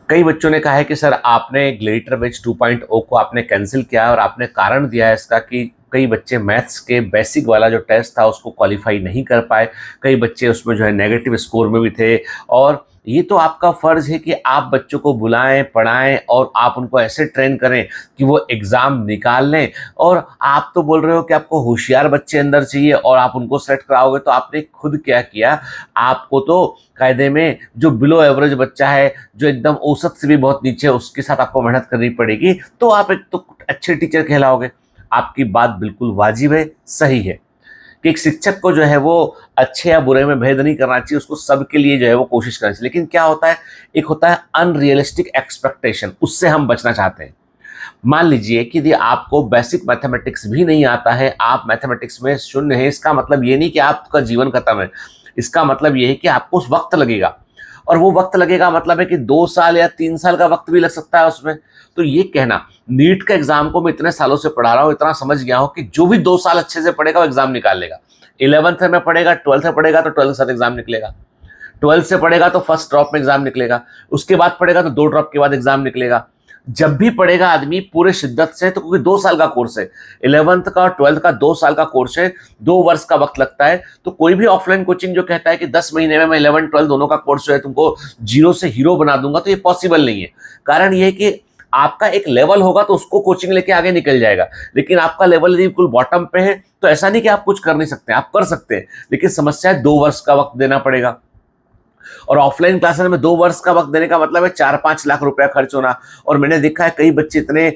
कई बच्चों ने कहा है कि सर आपने ग्लेडिएटर बैच 2.0 को आपने कैंसिल किया है और आपने कारण दिया है इसका कि कई बच्चे मैथ्स के बेसिक वाला जो टेस्ट था उसको क्वालिफाई नहीं कर पाए, कई बच्चे उसमें जो है नेगेटिव स्कोर में भी थे। और ये तो आपका फ़र्ज़ है कि आप बच्चों को बुलाएं, पढ़ाएं और आप उनको ऐसे ट्रेन करें कि वो एग्ज़ाम निकाल लें। और आप तो बोल रहे हो कि आपको होशियार बच्चे अंदर चाहिए और आप उनको सेलेक्ट कराओगे, तो आपने खुद क्या किया? आपको तो कायदे में जो बिलो एवरेज बच्चा है, जो एकदम औसत से भी बहुत नीचे है, उसके साथ आपको मेहनत करनी पड़ेगी, तो आप एक तो अच्छे टीचर कहलाओगे। आपकी बात बिल्कुल वाजिब है, सही है कि एक शिक्षक को जो है वो अच्छे या बुरे में भेद नहीं करना चाहिए, उसको सबके लिए जो है वो कोशिश करनी चाहिए। लेकिन क्या होता है, एक होता है अनरियलिस्टिक एक्सपेक्टेशन, उससे हम बचना चाहते हैं। मान लीजिए कि यदि आपको बेसिक मैथमेटिक्स भी नहीं आता है, आप मैथमेटिक्स में शून्य है, इसका मतलब ये नहीं कि आपका जीवन खत्म है। इसका मतलब ये है कि आपको उस वक्त लगेगा, और वो वक्त लगेगा मतलब है कि 2 साल या 3 साल का वक्त भी लग सकता है उसमें। तो ये कहना, नीट का एग्जाम को मैं इतने सालों से पढ़ा रहा हूँ, इतना समझ गया हूँ कि जो भी 2 साल अच्छे से पढ़ेगा वो एग्जाम निकाल लेगा। 11th में पढ़ेगा, 12th में पढ़ेगा तो 12th के साथ एग्जाम निकलेगा। 12th से पढ़ेगा तो फर्स्ट ड्रॉप में एग्जाम निकलेगा, उसके बाद पढ़ेगा तो 2 ड्रॉप के बाद एग्जाम निकलेगा। जब भी पढ़ेगा आदमी पूरे शिद्दत से, तो क्योंकि 2 साल का कोर्स है, 11th का और 12th का 2 साल का कोर्स है, 2 वर्ष का वक्त लगता है। तो कोई भी ऑफलाइन कोचिंग जो कहता है कि 10 महीने में मैं 11 12 दोनों का कोर्स जो है तुमको जीरो से हीरो बना दूंगा, तो ये पॉसिबल नहीं है। कारण ये है कि आपका एक लेवल होगा तो उसको कोचिंग लेके आगे निकल जाएगा, लेकिन आपका लेवल यदि बिल्कुल बॉटम पे है तो ऐसा नहीं कि आप कुछ कर नहीं सकते, आप कर सकते हैं, लेकिन समस्या है 2 वर्ष का वक्त देना पड़ेगा। और ऑफलाइन क्लासेस में 2 वर्ष का वक्त देने का मतलब है 4-5 लाख रुपया खर्च होना। और मैंने देखा है कई बच्चे इतने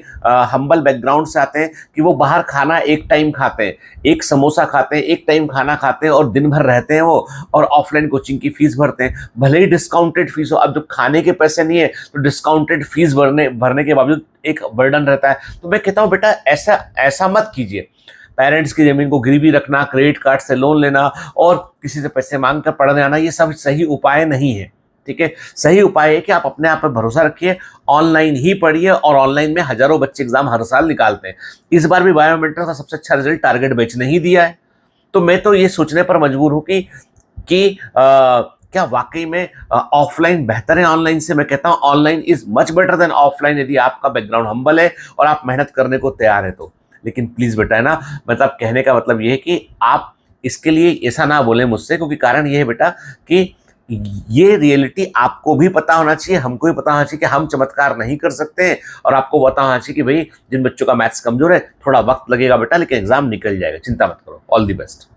हम्बल बैकग्राउंड से आते हैं कि वो बाहर खाना एक टाइम खाते हैं, एक समोसा खाते हैं, एक टाइम खाना खाते हैं और दिन भर रहते हैं वो, और ऑफलाइन कोचिंग की फीस भरते हैं, भले ही डिस्काउंटेड फीस हो। अब जब खाने के पैसे नहीं है तो डिस्काउंटेड फीस भरने के बावजूद एक बर्डन रहता है। तो मैं कहता हूँ बेटा ऐसा ऐसा मत कीजिए। पेरेंट्स की जमीन को गिरवी रखना, क्रेडिट कार्ड से लोन लेना और किसी से पैसे मांग कर पढ़ने आना, ये सब सही उपाय नहीं है। ठीक है, सही उपाय है कि आप अपने आप पर भरोसा रखिए, ऑनलाइन ही पढ़िए। और ऑनलाइन में हजारों बच्चे एग्जाम हर साल निकालते हैं। इस बार भी बायोमेट्रिक का सबसे अच्छा रिजल्ट टारगेट बैच ने ही दिया है। तो मैं तो ये सोचने पर मजबूर हूँ कि क्या वाकई में ऑफलाइन बेहतर है ऑनलाइन से? मैं कहता हूँ online is much better than offline, यदि आपका बैकग्राउंड हम्बल है और आप मेहनत करने को तैयार है तो। लेकिन प्लीज बेटा, है ना, मतलब कहने का मतलब ये है कि आप इसके लिए ऐसा ना बोले मुझसे, क्योंकि कारण ये है बेटा कि ये रियलिटी आपको भी पता होना चाहिए, हमको भी पता होना चाहिए कि हम चमत्कार नहीं कर सकते हैं, और आपको पता होना चाहिए कि भाई जिन बच्चों का मैथ्स कमजोर है थोड़ा वक्त लगेगा बेटा, लेकिन एग्जाम निकल जाएगा, चिंता मत करो। All the best.